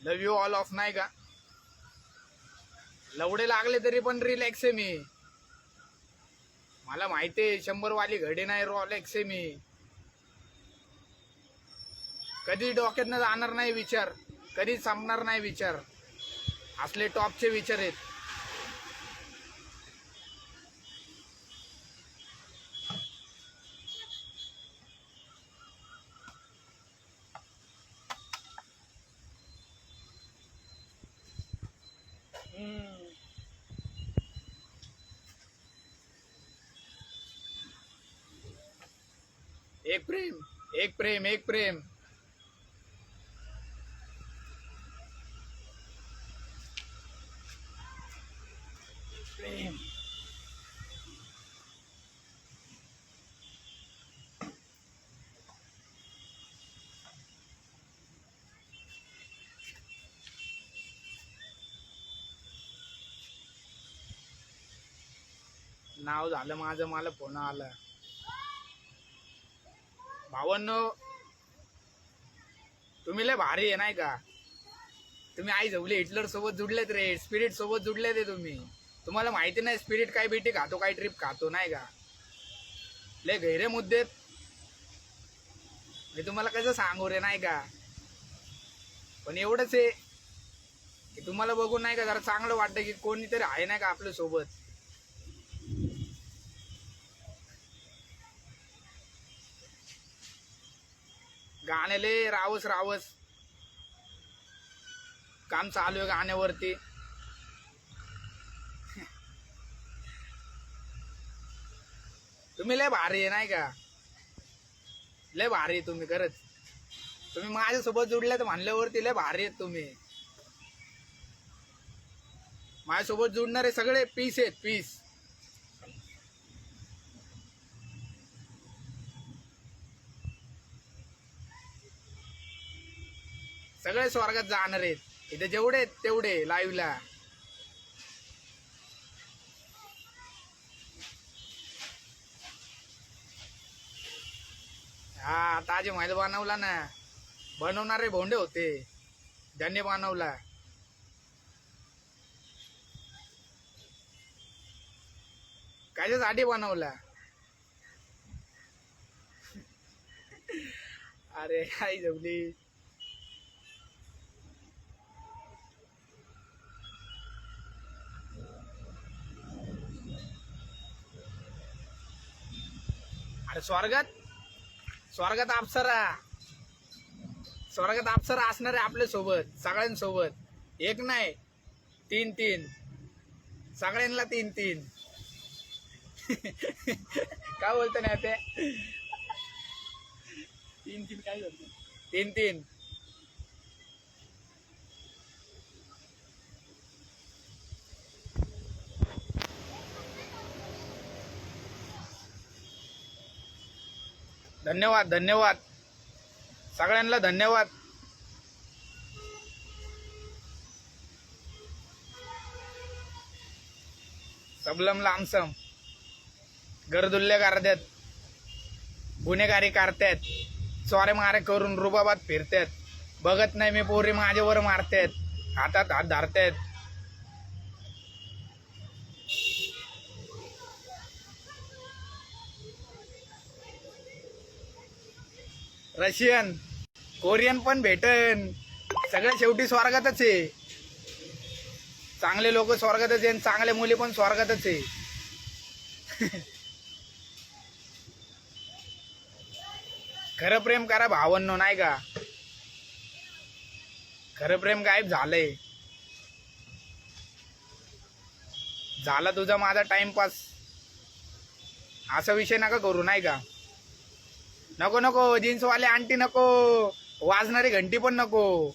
Love you all of नाही का. लवडे लागले तरी पण रिलॅक्स आहे मी. मला माहिती आहे 100 वाली घडी नाही, रिलॅक्स आहे मी. कधी डोक्यातनं जाणार नाही विचार, कधी संपणार नाही विचार. असले टॉपचे विचार आहेत. एक प्रेम, एक प्रेम, एक प्रेम. प्रेम. नाव झालं माझं, मला फोन आला. भावांनो, तुम्ही लय भारी आहे नाही का. तुम्ही आई जवली हिटलर सोबत जुडलेत रे, स्पिरिट सोबत जुडले ते तुम्ही. तुम्हाला माहिती नाही स्पिरिट काय बेटी खातो, काय ट्रिप खातो नाही का. लय गैरे मुद्दे मी तुम्हाला कसं सांगू रे नाही का. पण एवढंच आहे की तुम्हाला बघून नाही का जरा चांगलं वाटतं की कोणीतरी आहे नाही का आपल्या सोबत. गाण्याले रावस रावस काम चालू आहे गाण्यावरती. तुम्ही लय भारी आहे नाही का, लय भारी आहे तुम्ही खरंच. तुम्ही माझ्यासोबत जुडले तर म्हणल्यावरती लय भारी आहेत तुम्ही. माझ्यासोबत जुडणारे सगळे पीस आहेत, पीस. सगळे स्वर्गात जाणार आहेत. इथे जेवढे आहेत तेवढे लाईव्हला. हा ताजमहल बनवला ना, बनवणारे भोंडे होते ज्यांनी बनवला. कशासाठी बनवला. अरे आई जवली. अरे स्वर्गात, स्वर्गात अप्सरा, स्वर्गात अप्सरा असणार आहे आपल्या सोबत, सगळ्यांसोबत. एक नाही, 3-3, सगळ्यांना 3-3. काय बोलतो ना ते. 3-3 काय बोलतो, 3-3. धन्यवाद, धन्यवाद सगळ्यांना, धन्यवाद. सबलम लांबसम गरदुल्ले करतात, गुन्हेगारी करतात, चोरे मारे करून रुबाबात फिरतात. बघत नाही मी पोरी माझ्यावर मारतात, हातात हात धरतात. रशियन, कोरियन पण भेटन. सगळं शेवटी स्वर्गातच आहे. चांगले लोक स्वर्गातच आहे, चांगल्या मुली पण स्वर्गातच आहे. खरं प्रेम करा भावांनो नाही का. खरं प्रेम गायब झालंय. झाला तुझा माझा टाइमपास असा विषय नका करू नाही का. नको नको जीन्सवाले आंटी नको, वाजणारी घंटी पण नको.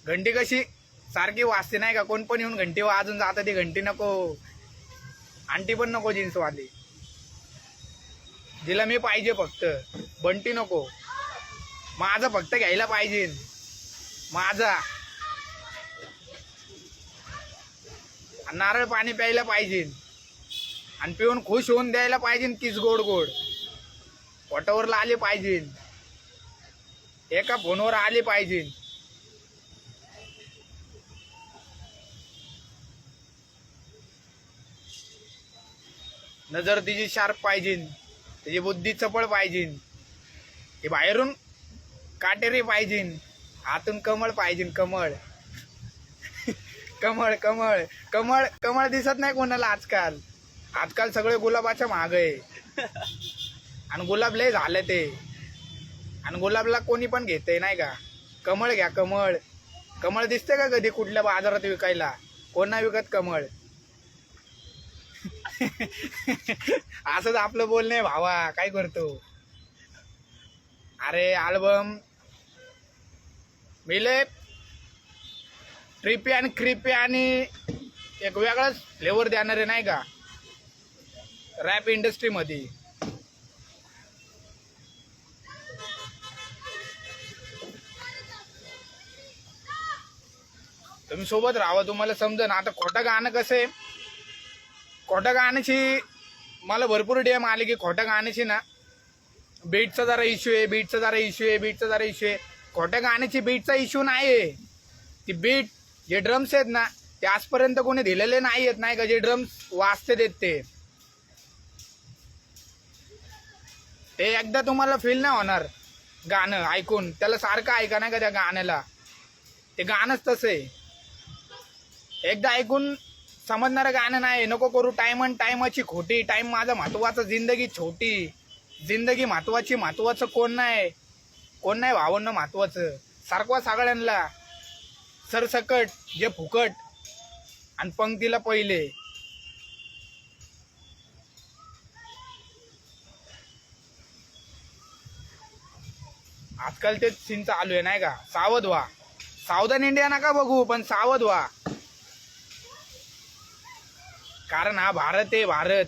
घंटी कशी सारखी वाजते नाही का, कोण पण येऊन घंटी वाजून जातं, ती घंटी नको. आंटी पण नको जीन्सवाली. जिला मी पाहिजे फक्त, बंटी नको. माझा फक्त घ्यायला पाहिजे, माझा. नारळ पाणी प्यायला पाहिजे आणि पिऊन खुश होऊन द्यायला पाहिजे. किस गोड गोड फोटोवर आले पाहिजे, एका फोनवर आले पाहिजे. नजर तिची शार्प पाहिजे, त्याची बुद्धी चपळ पाहिजे, हे बाहेरून काटेरी पाहिजे, आतून कमळ पाहिजे. कमळ कमळ कमळ कमळ कमळ दिसत नाही कोणाला आजकाल. आजकाल सगळे गुलाबाच्या माग आहे आणि गुलाब लय झाले ते, आणि गुलाबला कोणी पण घेते नाही का. कमळ घ्या कमळ. कमळ दिसते का कधी कुठल्या बाजारात विकायला? कोण नाही विकत कमळ. असंच आपलं बोलणे भावा, काय करतो. अरे अल्बम मिले ट्रिपी आणि क्रिपी आणि एक वेगळाच फ्लेवर देणारे नाही का रॅप इंडस्ट्रीमध्ये. तुम्ही सोबत राहा, तुम्हाला समजा ना. आता खोटं गाणं कसं आहे, खोटं गाण्याची मला भरपूर डीएम आले की खोटं गाण्याची ना बीटचा जरा इश्यू आहे, बीटचा जरा इश्यू आहे, बीटचा जरा इश्यू आहे. खोट्या गाण्याची बीटचा इश्यू नाही आहे. ती बीट जे ड्रम्स आहेत ना ते आजपर्यंत कोणी दिलेले नाही आहेत नाही का, जे ड्रम्स वाजते देत ते एकदा तुम्हाला फील नाही होणार गाणं ऐकून. त्याला सारखं ऐका नाही का त्या गाण्याला, ते गाणंच तसं आहे. एकदा ऐकून समजणारं गाणं नाही. नको करू टाइम आणि टाइमाची खोटी. टाइम माझा महत्वाचा, जिंदगी छोटी. जिंदगी महत्वाची, महत्वाचं कोण नाही, कोण नाही भावांना महत्वाचं. सारखं सगळ्यांना सरसकट जे फुकट आणि पंक्तीला पहिले. आजकाल ते सीन चालू आहे नाही का. सावध व्हा. सावधान इंडिया नका बघू, पण सावध व्हा. कारण हा भारत आहे, भारत.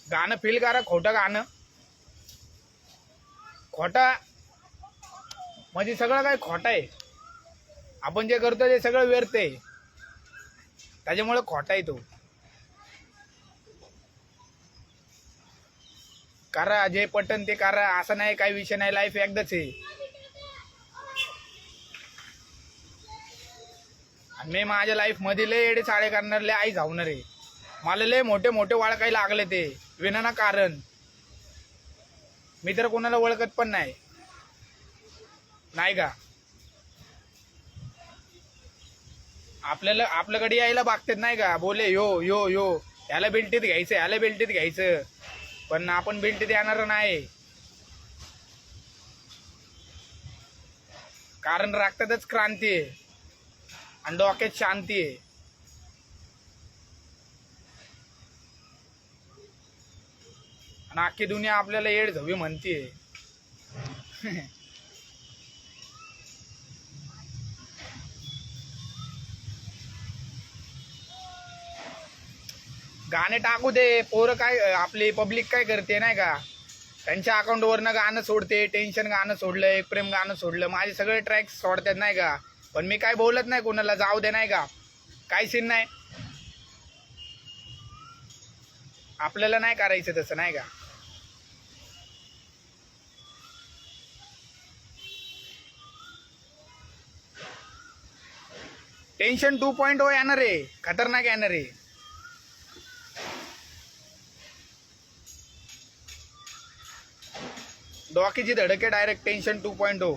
गाणं फील करा. खोटं गाणं, खोटा म्हणजे सगळं काय खोटं आहे. आपण जे करतो ते सगळं व्यर्थ आहे, त्याच्यामुळे खोटा आहे तो. करा जे पटन ते करा, असं नाही काही विषय नाही. लाईफ एकदाच आहे. आणि मी माझ्या लाईफ मध्ये लय एडे चाळे करणार, लय आई जावणार आहे. मला लय मोठे मोठे वाळकाय लागले ते विना कारण. मी तर कोणाला ओळखत पण नाही नाही का. आपल्याला आपल्याकडे यायला बघतात नाही का, बोले यो यो यो ह्याला बिल्टीत घ्यायचं, ह्याला बिल्टीत घ्यायचं. पण आपण बिल्टीत येणार नाही, कारण रक्तातच क्रांती आहे आणि डोक्यात शांती आहे. आणि अख्खी दुनिया आपल्याला येड झवी म्हणतीये. गाणे टाकू दे. पोरं काय आपली पब्लिक काय करते नाही का, त्यांच्या अकाउंटवरनं गाणं सोडते. टेन्शन गाणं सोडलं, एक प्रेम गाणं सोडलं, माझे सगळे ट्रॅक्स सोडतात नाही का. पण मी काय बोलत नाही कोणाला, जाऊ दे नाही का, काय सीन नाही. आपल्याला नाही करायचं तसं नाही का. टेन्शन 2.0 येणार आहे, खतरनाक येणार आहे. डोक्याची धडके डायरेक्ट टेन्शन 2.0.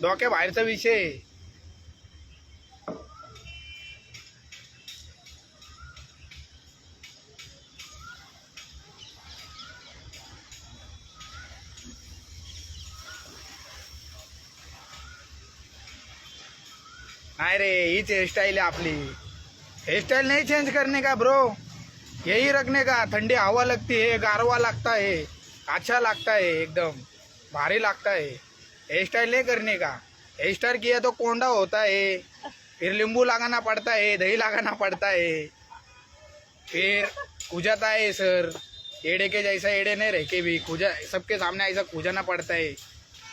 डोक्या बाहेरचा विषय. नाही रे, हीच हेअरस्टाईल है आपली. हेअरस्टाईल नहीं चेंज करने का ब्रो, यही रखने का. ठंडी हवा लगती है, गारवा लगता है, अच्छा लगता है, एकदम भारी लगता है. हेयर स्टाइल नहीं करने का. हेयर स्टाइल किया तो कोंडा होता है, फिर नींबू लगाना पड़ता है, दही लगाना पड़ता है, फिर खुजाता है सर. एड़े के जैसा एड़े नहीं रह के भी खुजा, सबके सामने ऐसा खुजाना पड़ता है.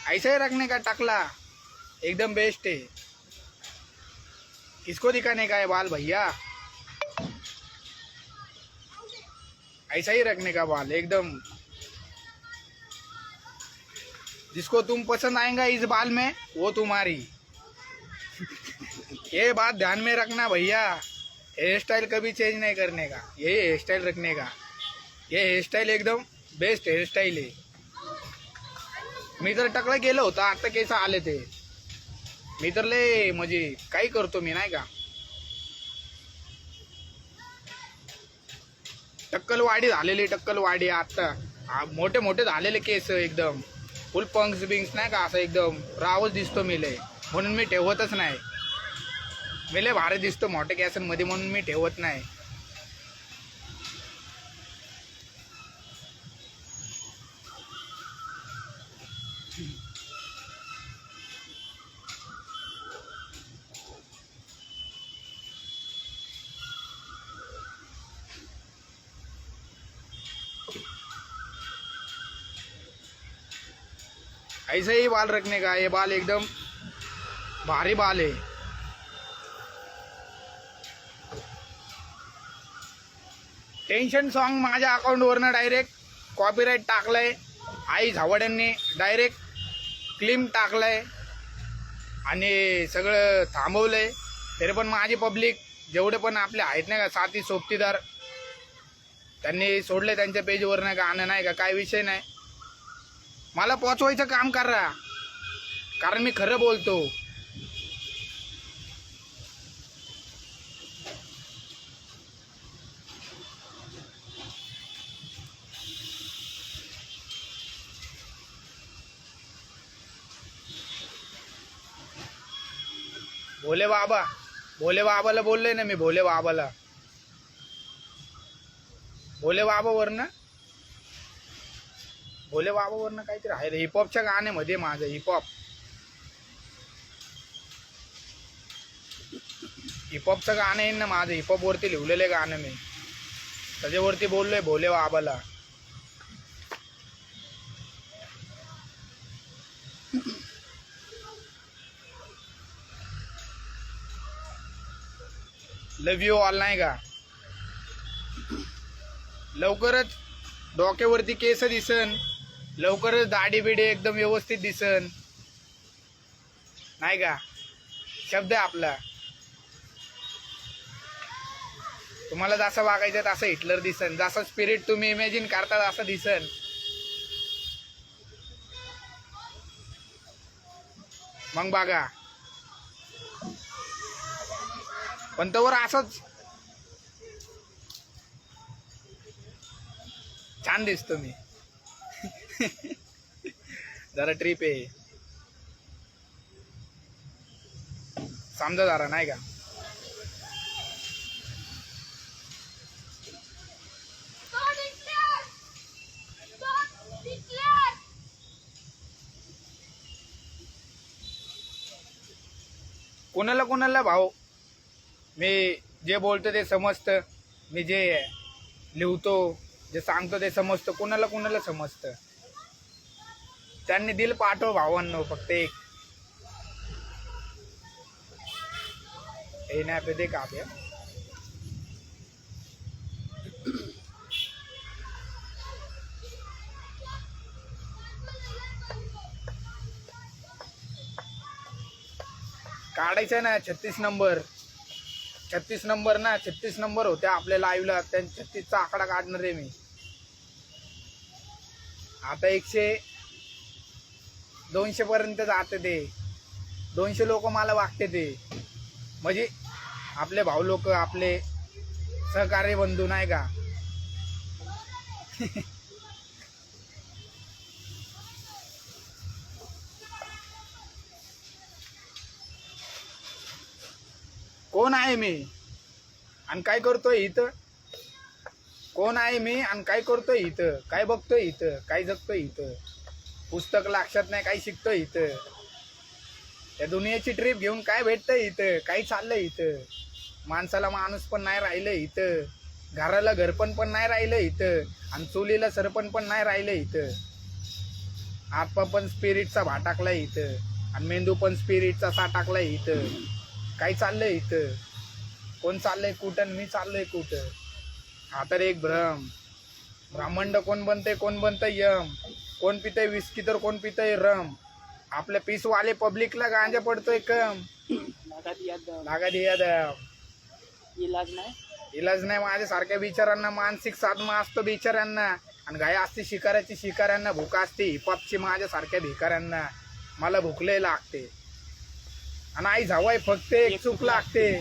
ऐसा ही रखने का टकला, एकदम बेस्ट है. किसको दिखाने का है बाल भैया, ऐसा ही रखने का बाल एकदम जिसको तुम पसंद आएगा इस बाल में वो तुम्हारी। ये बात ध्यान में रखना भैया, हेयर स्टाइल कभी चेंज नहीं करने का, यही हेयर स्टाइल रखने का। ये हेयर स्टाइल एकदम बेस्ट हेयर स्टाइल आहे। मी तर टकला गेलो होता, आता केस आले ते। मी तर लय म्हणजे काही करतो मी नाही का। टक्कलवाडी झालेली, टक्कलवाडी आता मोठे मोठे झालेले केस एकदम फुल पंक्स बिंक्स नाही का, असं एकदम रावच दिसतो मी लय, म्हणून मी ठेवतच नाही। मी लय भारी दिसतो मोठ्या केसांमध्ये म्हणून मी ठेवत नाही। ऐसे ही बाल रखने का, ये बाल एकदम भारी बाल है। टेन्शन सॉन्ग माझ्या अकाउंटवरनं डायरेक्ट कॉपीराईट टाकलंय, आई झावड्यांनी डायरेक्ट क्लीम टाकलंय आणि सगळं थांबवलंय। तरी पण माझी पब्लिक जेवढे पण आपले आहेत नाही का साथी सोबतीदार, त्यांनी सोडले त्यांच्या पेजवरनं गाणं नाही का, काय विषय नाही। मला पोचवायचं काम करा, कारण मी खरं बोलतो। भोले बाबा, भोले बाबाला बोललोय ना मी, भोले बाबाला, भोले बाबावरनं, भोले बाबावरनं काहीतरी आहे रे हिपहॉपच्या गाण्यामध्ये माझं। हिपहॉपचं गाणं आहे ना माझं, हिपहॉप वरती लिहिलेलं गाणं मी, त्याच्यावरती बोललोय भोले बाबाला। लव यू ऑल नाही का। लवकरच डोक्यावरती केस दिसन, लवकरच दाढी बिडी एकदम व्यवस्थित दिसन नाही का, शब्द आहे आपला। तुम्हाला जसं वागायचं तसं हिटलर दिसन, जसं स्पिरिट तुम्ही इमॅजिन करता असं दिसन। मग बघा, पण तोवर असंच छान दिसतो मी। जरा ट्रिप आहे समजा जरा नाही का। कोणाला कोणाला भाऊ मी जे बोलतो ते समजतं, मी जे लिहितो जे सांगतो ते समजतं, कोणाला कोणाला समजतं। त्यांनी दिल पाठव भावांनो, फक्त एक हे नाही पे दे का आपल्या काढायचं ना 36 नंबर, 36 नंबर ना, 36 नंबर होते आपल्या लाईव्हला, त्या 36चा आकडा काढणार आहे मी। आता 100-200 पर्यंत जाते ते, 200 लोक मला वागते ते, म्हणजे आपले भाऊ लोक, आपले सहकारी बंधू नाही का। कोण आहे मी आणि काय करतोय इथं, कोण आहे मी आणि काय करतोय इथं, काय बघतोय इथं, काय जगतोय इथं, पुस्तक लक्षात नाही काय शिकतोय इथं, या दुनियाची ट्रिप घेऊन काय भेटतंय इथं, काय चाललंय इथं। माणसाला माणूस पण नाही राहिलं इथं, घराला घरपण पण नाही राहिलं इथं, आणि चुलीला सरपण पण नाही राहिलं इथं। आत्मा पण स्पिरिटचा भाटाकलाय इथं, आणि मेंदू पण स्पिरिटचा साठाकलाय इथं। काय चाललंय इथं, कोण चाललंय कुठं, मी चाललोय कुठं, हा तर एक भ्रम। ब्रह्मांड कोण बनतंय, कोण बनतंय यम, कोण पितय विस्की तर कोण पितय रम. आपल्या पीसवाले पब्लिकला गांजा पडतोय कम. लागत याद इलाज नाही. इलाज नाही माझ्यासारख्या बिचारांना. मानसिक साधमा असतो बिचाऱ्यांना. आणि गाय असते शिकाऱ्याची शिकाऱ्यांना. भूक असते हिपॉपची माझ्यासारख्या भिकाऱ्यांना. मला भूकले लागते आणि आई झावाय फक्त एक चूक लागते.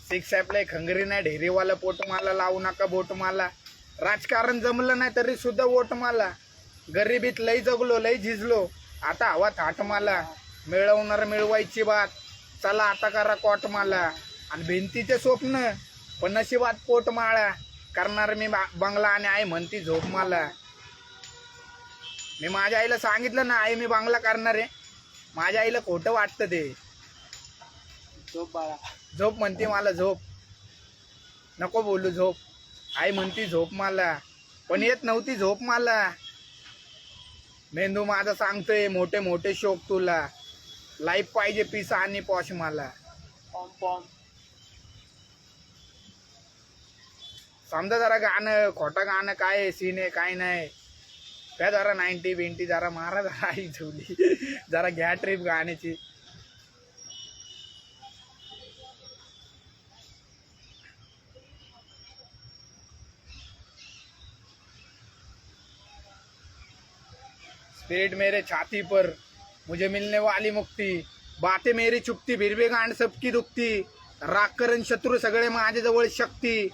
सिक्स ॲपला खंगरी नाही ढेरीवाला पोट मला. लावू नका बोट मला. राजकारण जमलं नाही तरी सुद्धा वोट मला. गरिबीत लई जगलो लई झिजलो. आता हवा थाट मला. मिळवणार मिळवायची बात. चला आता करा कॉट मला. आणि भिंतीचे स्वप्न पण नशिबात पोट माळा. करणार मी बंगला आणि आई म्हणती झोप मला. मी माझ्या आईला सांगितलं ना आई मी बंगला करणार आहे. माझ्या आईला खोटं वाटतं ते. झोप बाळा. झोप म्हणते मला झोप. नको बोलू झोप. आई म्हणती झोप मला. पण येत नव्हती झोप मला. मेंदू माझा सांगतोय मोठे मोठे शोक तुला. लाईफ पाहिजे पिसा आणि पॉश मला. पॉम पॉम. समजा जरा गाणं खोटं गाणं काय सीन आहे काय नाही. काय जरा 90 जरा मारा जरा आई झोली. जरा घ्या ट्रिप गाण्याची. स्पिरिट मेरे छाती पर मुझे मिलने वाली मुक्ति. बातें मेरी चुपती भिरवे गांड सबकी दुखती. रागकरण शत्रू सगळे माझे जवळ शक्ती.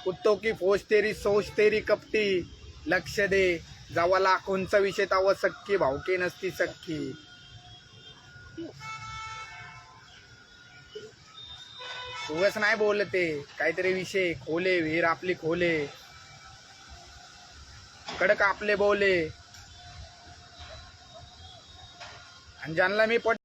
कुत्तों की फौज तेरी सोच तेरी कपटी. लक्ष दे जावा लाखोंचा विषय ताव सक्की भावकी नसती सक्की. उगाच नाही बोलते काहीतरी विषय खोले. विहीर आपली खोले. कडक आपले बोले. आणि ज्यांना मी